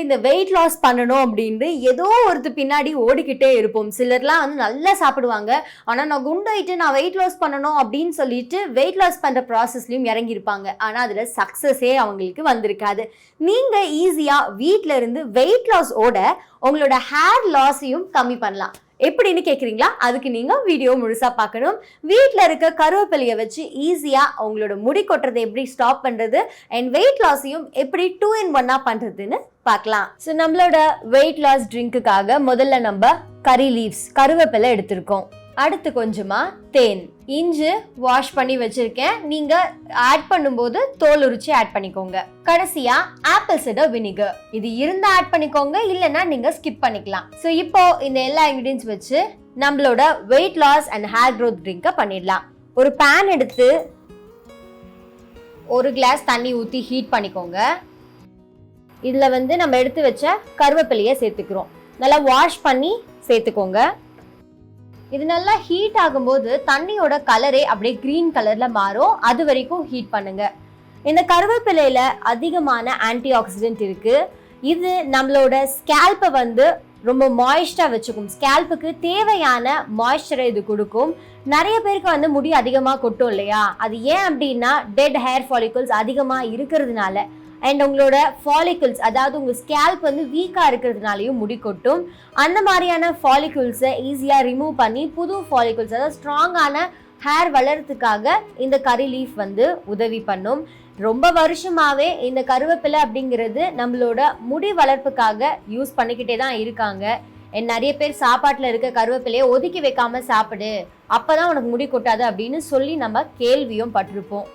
இந்த weight loss பண்ணணும் அப்படின்னு ஏதோ ஒருத்தர் பின்னாடி ஓடிக்கிட்டே இருப்போம். சிலர்லாம் வந்து நல்லா சாப்பிடுவாங்க, ஆனால் நான் குண்டாயிட்டு நான் வெயிட் லாஸ் பண்ணணும் அப்படின்னு சொல்லிட்டு வெயிட் லாஸ் பண்ணுற ப்ராசஸ்லையும் இறங்கியிருப்பாங்க. ஆனால் அதில் சக்ஸஸே அவங்களுக்கு வந்திருக்காது. நீங்கள் ஈஸியாக வீட்டில் இருந்து வெயிட் லாஸோட உங்களோட ஹேர் லாஸையும் கம்மி பண்ணலாம். எப்படின்னு கேட்குறீங்களா? அதுக்கு நீங்கள் வீடியோ முழுசாக பார்க்கணும். வீட்டில் இருக்க கருவேப்பிலையை வச்சு ஈஸியாக அவங்களோட முடி கொட்டுறதை எப்படி ஸ்டாப் பண்ணுறது அண்ட் வெயிட் லாஸையும் எப்படி 2-in-1 பண்ணுறதுன்னு பார்க்கலாம். ஸோ நம்மளோட வெயிட் லாஸ் ட்ரிங்க்குக்காக முதல்ல நம்ம கறி லீவ்ஸ் கருவேப்பிலை எடுத்திருக்கோம். அடுத்து கொஞ்சமாக தேன், இஞ்சி வாஷ் பண்ணி வச்சுருக்கேன். நீங்கள் ஆட் பண்ணும்போது தோல் உரிச்சு ஆட் பண்ணிக்கோங்க. கடைசியாக ஆப்பிள் சிடர் வினிகர், இது இருந்தால் ஆட் பண்ணிக்கோங்க, இல்லைன்னா நீங்கள் ஸ்கிப் பண்ணிக்கலாம். ஸோ இப்போ இந்த எல்லா இன்க்ரீடியன்ஸ் வச்சு நம்மளோட weight loss and hair growth ட்ரிங்கை பண்ணிடலாம். ஒரு பேன் எடுத்து 1 கிளாஸ் தண்ணி ஊற்றி ஹீட் பண்ணிக்கோங்க. இதில் வந்து நம்ம எடுத்து வச்ச கருவேப்பிலையை சேர்த்துக்கிறோம். நல்லா வாஷ் பண்ணி சேர்த்துக்கோங்க. இது நல்லா ஹீட் ஆகும்போது தண்ணியோட கலரே அப்படியே கிரீன் கலர்ல மாறும். அது வரைக்கும் ஹீட் பண்ணுங்க. இந்த கருவேப்பிலையில அதிகமான ஆன்டி ஆக்சிடென்ட் இருக்கு. இது நம்மளோட ஸ்கேல்பை வந்து ரொம்ப மாய்ஸ்டா வச்சுக்கும். ஸ்கேல்புக்கு தேவையான மாய்ஸ்சரை இது கொடுக்கும். நிறைய பேருக்கு வந்து முடி அதிகமாக கொட்டும் இல்லையா? அது ஏன் அப்படின்னா டெட் ஹேர் ஃபாலிகல்ஸ் அதிகமாக இருக்கிறதுனால அண்ட் உங்களோட ஃபாலிகல்ஸ், அதாவது உங்கள் ஸ்கேல்ப் வந்து வீக்காக இருக்கிறதுனாலையும் முடி கொட்டும். அந்த மாதிரியான ஃபாலிகல்ஸை ஈஸியாக ரிமூவ் பண்ணி புது ஃபாலிகல்ஸ், அதாவது ஸ்ட்ராங்கான ஹேர் வளர்கிறதுக்காக இந்த கறி லீஃப் வந்து உதவி பண்ணும். ரொம்ப வருஷமாகவே இந்த கருவேப்பிலை அப்படிங்கிறது நம்மளோட முடி வளர்ப்புக்காக யூஸ் பண்ணிக்கிட்டே தான் இருக்காங்க. நிறைய பேர் சாப்பாட்டில் இருக்க கருவேப்பிலையை ஒதுக்கி வைக்காமல் சாப்பிடு, அப்போ தான் உனக்கு முடி கொட்டாது அப்படின்னு சொல்லி நம்ம கேள்வியும் பட்டிருப்போம்.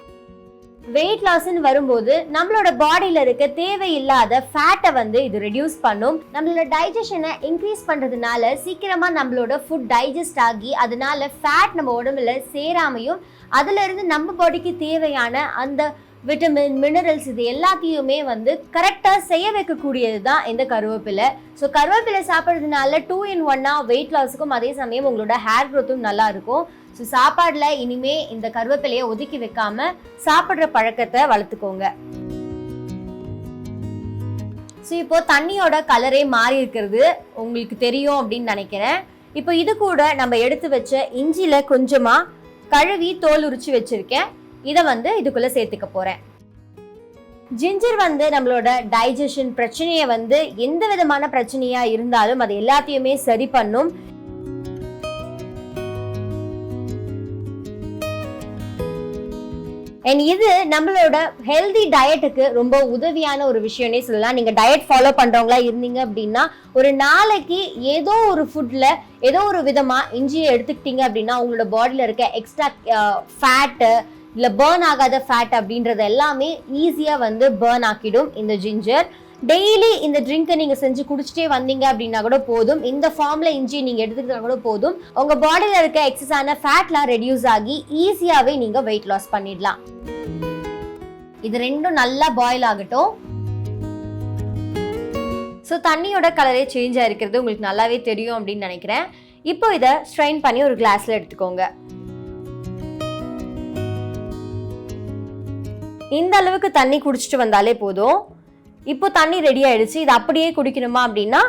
வெயிட் லாஸ்ன்னு வரும்போது நம்மளோட பாடியில் இருக்க தேவையில்லாத ஃபேட்டை வந்து இது ரெடியூஸ் பண்ணும். நம்மளோட டைஜஷனை இன்க்ரீஸ் பண்ணுறதுனால சீக்கிரமாக நம்மளோட ஃபுட் டைஜஸ்ட் ஆகி அதனால ஃபேட் நம்ம உடம்புல சேராமையும் அதுலேருந்து நம்ம பாடிக்கு தேவையான அந்த விட்டமின், மினரல்ஸ் இது எல்லாத்தையுமே வந்து கரெக்டாக செய்ய வைக்கக்கூடியது தான் இந்த கருவேப்பிலை. ஸோ கருவேப்பிலை சாப்பிட்றதுனால 2-in-1 வெயிட் லாஸுக்கும் அதே சமயம் உங்களோட ஹேர் க்ரோத்தும் நல்லா இருக்கும். ஸோ சாப்பாடில் இனிமே இந்த கருவேப்பிலையை ஒதுக்கி வைக்காம சாப்பிட்ற பழக்கத்தை வளர்த்துக்கோங்க. ஸோ இப்போ தண்ணியோட கலரே மாறி இருக்கிறது உங்களுக்கு தெரியும் அப்படின்னு நினைக்கிறேன். இப்போ இது கூட நம்ம எடுத்து வச்ச இஞ்சியில கொஞ்சமாக கழுவி தோல் உரிச்சு வச்சிருக்கேன். இதை வந்து இதுக்குள்ள சேர்த்துக்க போறேன். ஜிஞ்சர் வந்து நம்மளோட டைஜஷன் பிரச்சனையை வந்து எந்த விதமான பிரச்சனையா இருந்தாலும் அது எல்லாத்தையுமே சரி பண்ணும். அண்ட் இது நம்மளோட ஹெல்தி டயட்டுக்கு ரொம்ப உதவியான ஒரு விஷயம்னே சொல்லலாம். நீங்கள் டயட் ஃபாலோ பண்ணுறவங்களா இருந்தீங்க அப்படின்னா ஒரு நாளைக்கு ஏதோ ஒரு ஃபுட்டில் ஏதோ ஒரு விதமாக இஞ்சியை எடுத்துக்கிட்டீங்க அப்படின்னா உங்களோட பாடியில் இருக்க எக்ஸ்ட்ரா ஃபேட்டு இல்லை பேர்ன் ஆகாத ஃபேட் அப்படின்றது எல்லாமே ஈஸியாக வந்து பேர்ன் ஆக்கிடும் இந்த ஜிஞ்சர். டெய்லி இந்த ட்ரிங்கை நீங்கள் செஞ்சு குடிச்சிட்டே வந்தீங்க அப்படின்னா கூட போதும். இந்த ஃபார்மில் இஞ்சி நீங்கள் எடுத்துக்கிட்டா கூட போதும். உங்கள் பாடியில் இருக்க எக்ஸஸான ஃபேட்லாம் ரெடியூஸ் ஆகி ஈஸியாகவே நீங்கள் வெயிட் லாஸ் பண்ணிடலாம். இது ரெண்டும் நல்லா பாயில் ஆகட்டும். ஸோ தண்ணியோட கலரே சேஞ்ச் ஆகிருக்கிறது உங்களுக்கு நல்லாவே தெரியும் அப்படின்னு நினைக்கிறேன். இப்போ இதை ஸ்ட்ரெயின் பண்ணி ஒரு கிளாஸில் எடுத்துக்கோங்க. இந்த அளவுக்கு தண்ணி குடிச்சிட்டு வந்தாலே போதும். இப்போ தண்ணி ரெடி ஆயிடுச்சு. இது அப்படியே குடிக்கணுமா அப்படின்னா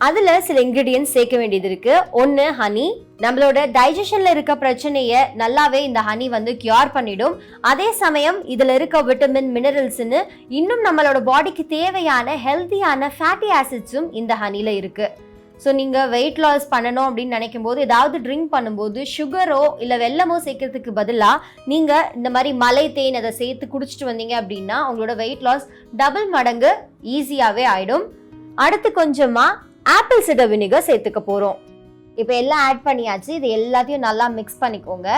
அதில் சில இன்க்ரீடியன்ஸ் சேர்க்க வேண்டியது இருக்கு. ஒன்று ஹனி. நம்மளோட டைஜஷன்ல இருக்க பிரச்சனையை நல்லாவே இந்த ஹனி வந்து கியூர் பண்ணிடும். அதே சமயம் இதில் இருக்க விட்டமின், மினரல்ஸ்னு இன்னும் நம்மளோட பாடிக்கு தேவையான ஹெல்த்தியான ஃபேட்டி ஆசிட்ஸும் இந்த ஹனியில் இருக்கு. ஸோ நீங்கள் வெயிட் லாஸ் பண்ணணும் அப்படின்னு நினைக்கும் போது ஏதாவது ட்ரிங்க் பண்ணும்போது சுகரோ இல்லை வெல்லமோ சேர்க்கறதுக்கு பதிலாக நீங்கள் இந்த மாதிரி மலை தேன் அதை சேர்த்து குடிச்சிட்டு வந்தீங்க அப்படின்னா உங்களோட வெயிட் லாஸ் டபுள் மடங்கு ஈஸியாகவே ஆகிடும். அடுத்து கொஞ்சமாக ஆப்பிள் சிடர் வினிகர் சேர்த்துக்க போகிறோம். இப்போ எல்லாம் ஆட் பண்ணியாச்சு. இது எல்லாத்தையும் நல்லா மிக்ஸ் பண்ணிக்கோங்க.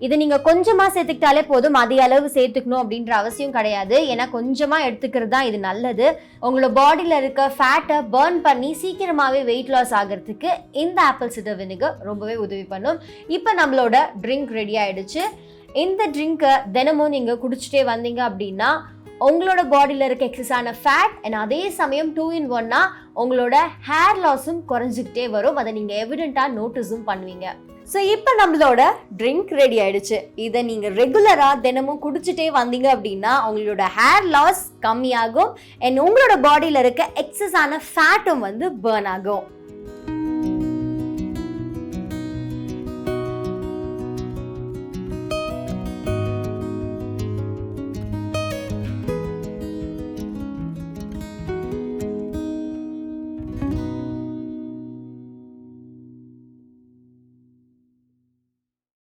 இது நீங்கள் கொஞ்சமாக சேர்த்துக்கிட்டாலே போதும், அதிக அளவு சேர்த்துக்கணும் அப்படின்ற அவசியம் கிடையாது. ஏன்னா கொஞ்சமாக எடுத்துக்கிறது தான் இது நல்லது. உங்களோட பாடியில் இருக்க ஃபேட்டை பர்ன் பண்ணி சீக்கிரமாகவே வெயிட் லாஸ் ஆகிறதுக்கு இந்த ஆப்பிள் சிடர் வினிகர் ரொம்பவே உதவி பண்ணும். இப்போ நம்மளோட ட்ரிங்க் ரெடி ஆகிடுச்சு. இந்த ட்ரிங்க்கை தினமும் நீங்கள் குடிச்சிட்டே வந்தீங்க அப்படின்னா உங்களோட பாடியில் இருக்க எக்ஸஸான ஃபேட் அண்ட் அதே சமயம் 2-in-1 உங்களோட ஹேர் லாஸும் குறைஞ்சிக்கிட்டே வரும். அதை நீங்கள் எவிடெண்ட்டாக நோட்டீஸும் பண்ணுவீங்க. ஸோ இப்போ நம்மளோட ட்ரிங்க் ரெடி ஆயிடுச்சு. இதை நீங்கள் ரெகுலராக தினமும் குடிச்சிட்டே வந்தீங்க அப்படின்னா உங்களோட ஹேர் லாஸ் கம்மியாகும் அண்ட் உங்களோட பாடியில் இருக்க எக்ஸஸான ஃபேட்டும் வந்து பர்ன் ஆகும்.